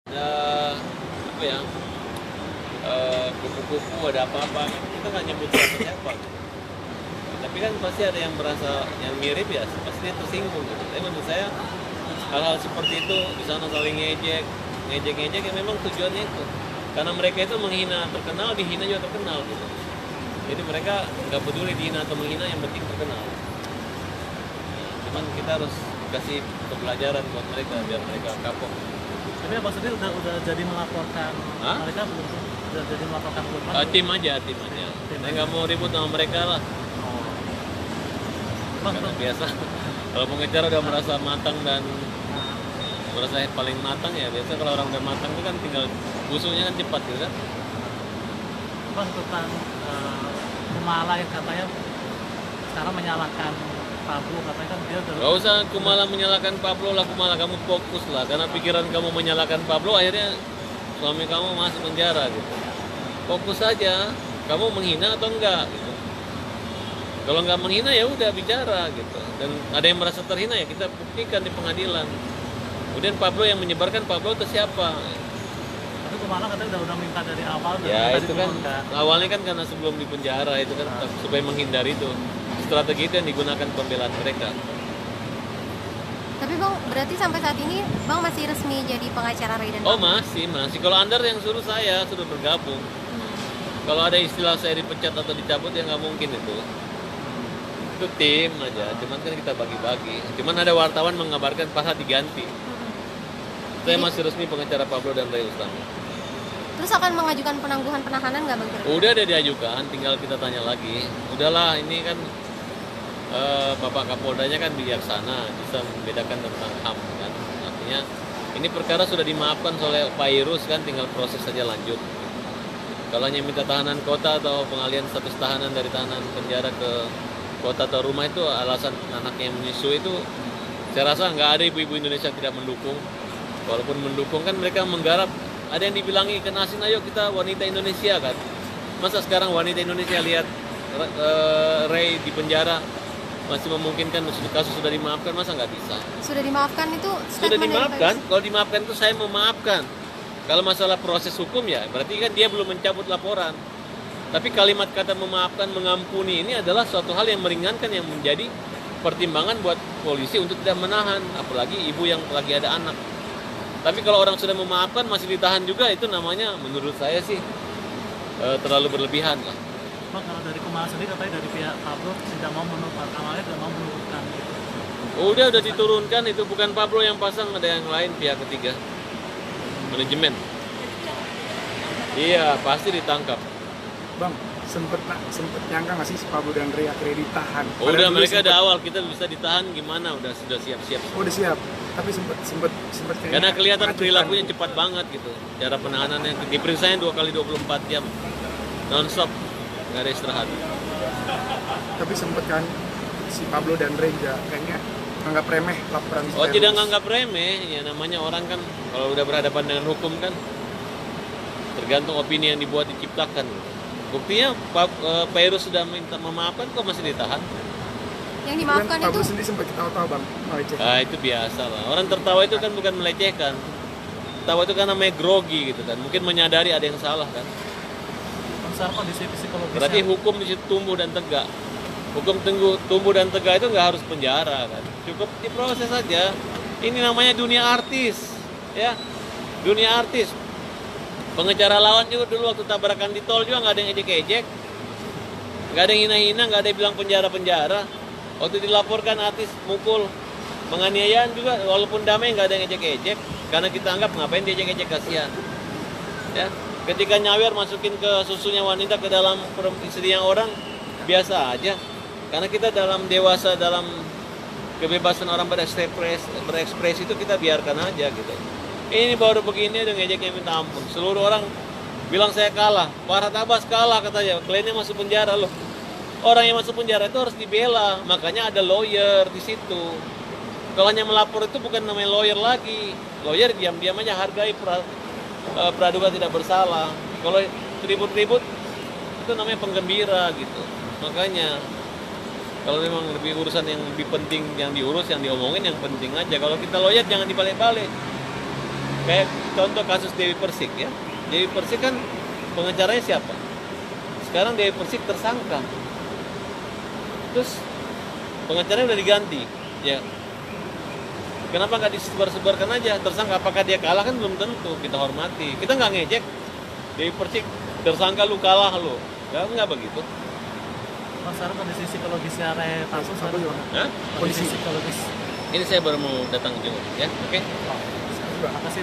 Ada apa ya? Kupu-kupu ada apa-apa, kita nggak nyebut siapa. Tapi kan pasti ada yang merasa yang mirip ya, pasti dia tersinggung gitu. Tapi menurut saya hal-hal seperti itu di sana saling ngejek ya memang tujuannya itu. Karena mereka itu menghina terkenal, dihina juga terkenal gitu. Jadi mereka nggak peduli dihina atau menghina, yang penting terkenal. Cuman kita harus kasih pembelajaran buat mereka biar mereka kapok. Tapi Abang sendiri udah jadi melaporkan mereka belum sih? Udah jadi melaporkan ke Tim aja. Saya nggak mau ribut sama mereka lah. Karena biasa kalau mau ngejar udah merasa matang dan merasa paling matang ya. Biasa kalau orang udah matang itu kan tinggal busuknya kan cepat gitu kan. Bang, tentang Kumala yang katanya sekarang menyalahkan Pablo, katanya kan dia Gak usah Kumala menyalahkan Pablo lah, Kumala kamu fokus lah. Karena pikiran kamu menyalahkan Pablo, akhirnya suami kamu masuk penjara gitu. Fokus saja, kamu menghina atau enggak gitu. Kalau nggak menghina ya udah bicara gitu. Dan ada yang merasa terhina ya kita buktikan di pengadilan. Kemudian Pablo yang menyebarkan, Pablo itu siapa? Tapi Kumala katanya udah minta dari awal. Ya itu kan awalnya kan karena sebelum di penjara itu kan supaya menghindari itu. Strategi itu yang digunakan pembelaan mereka. Tapi Bang, berarti sampai saat ini Bang masih resmi jadi pengacara Ray dan Oh Pablo? masih. Kalau Andar yang suruh saya sudah bergabung. Kalau ada istilah saya dipecat atau dicabut ya nggak mungkin itu. Itu tim aja, cuman kan kita bagi-bagi. Cuman ada wartawan mengabarkan pasal diganti. Saya masih resmi pengacara Pablo dan Ray Ustami. Terus akan mengajukan penangguhan penahanan nggak Bang? Kira-kira? Udah ada diajukan, tinggal kita tanya lagi. Udahlah, ini kan Bapak Kapoldanya kan bijaksana, bisa membedakan tentang HAM kan. Artinya ini perkara sudah dimaafkan oleh Pak Irus kan, tinggal proses saja lanjut. Kalau hanya minta tahanan kota atau pengalihan status tahanan dari tahanan penjara ke kota atau rumah itu alasan anaknya yang menyusui itu, saya rasa nggak ada ibu-ibu Indonesia tidak mendukung. Walaupun mendukung kan mereka menggarap. Ada yang dibilangi ikan asin, ayo kita wanita Indonesia kan. Masa sekarang wanita Indonesia lihat Ray di penjara masih memungkinkan kasus sudah dimaafkan, masa nggak bisa? Sudah dimaafkan itu Sudah dimaafkan. Kalau dimaafkan itu saya memaafkan. Kalau masalah proses hukum ya berarti kan dia belum mencabut laporan. Tapi kalimat kata memaafkan, mengampuni ini adalah suatu hal yang meringankan, yang menjadi pertimbangan buat polisi untuk tidak menahan, apalagi ibu yang lagi ada anak. Tapi kalau orang sudah memaafkan masih ditahan juga, itu namanya menurut saya sih terlalu berlebihan lah. Bang, kalau dari Kumala sendiri katanya dari pihak Pablo tidak mau menurunkan, awalnya tidak mau menurunkan gitu. Udah diturunkan, itu bukan Pablo yang pasang, ada yang lain, pihak ketiga. Manajemen. Iya, pasti ditangkap. Bang, sempet nyangka nggak sih si Pablo dan Ray akhirnya ditahan? Udah mereka ada awal, kita bisa ditahan gimana, sudah siap-siap. Udah siap, tapi sempet Karena kelihatan mengajukan. perilakunya cepat banget gitu. Cara penanganannya, diperiksanya 2 kali 24 jam. Non-stop, nggak ada istirahat. Tapi sempet kan si Pablo dan Ray juga kayaknya anggap remeh laporan si Oh, Terus. tidak nganggap remeh, ya namanya orang kan kalau udah berhadapan dengan hukum kan tergantung opini yang dibuat diciptakan. Buktinya Pak Irus sudah minta memaafkan, kok masih ditahan? Yang dimaafkan Pablo itu sendiri sempat ketawa-tawa bang, melecehkan. Ah, itu biasa lah. Orang tertawa itu kan bukan melecehkan. Tertawa itu kan namanya grogi gitu kan. Mungkin menyadari ada yang salah kan. Bang, secara kondisi psikologisnya Berarti hukum di situ tumbuh dan tegak. Hukum tumbuh dan tegak itu nggak harus penjara kan. Cukup diproses saja. Ini namanya dunia artis, ya. Dunia artis. Pengecara lawan juga dulu waktu tabrakan di tol juga nggak ada yang ejek-ejek, nggak ada yang hina-hina, nggak ada yang bilang penjara-penjara. Waktu dilaporkan artis mukul, penganiayaan juga walaupun damai nggak ada yang ejek-ejek, karena kita anggap ngapain dia ejek-ejek, kasihan. Ya, ketika nyawer masukin ke susunya wanita ke dalam istri yang orang, biasa aja. Karena kita dalam dewasa, dalam kebebasan orang berekspresi itu kita biarkan aja gitu. Ini baru begini udah ngejeknya minta ampun. Seluruh orang bilang saya kalah. Farhad Abbas kalah katanya. Kliennya masuk penjara loh. Orang yang masuk penjara itu harus dibela. Makanya ada lawyer di situ. Kalau hanya melapor itu bukan namanya lawyer lagi. Lawyer diam-diam aja hargai praduga tidak bersalah. Kalau ribut-ribut itu namanya penggembira gitu. Makanya kalau memang lebih urusan yang lebih penting yang diurus, yang diomongin yang penting aja. Kalau kita lawyer jangan dibalik-balik. Kayak contoh kasus Dewi Persik ya. Dewi Persik kan pengacaranya siapa? Sekarang Dewi Persik tersangka. Terus pengacaranya udah diganti, ya. Kenapa nggak disebar-sebarkan aja? Tersangka, apakah dia kalah kan belum tentu, kita hormati. Kita nggak ngejek Dewi Persik tersangka lu kalah lu. Nggak begitu. Mas Sarah, kondisi psikologisnya Re Pasus Apa gimana? Hah? kondisi psikologis. Ini saya baru mau datang jenguk ya. Oke. Terima kasih.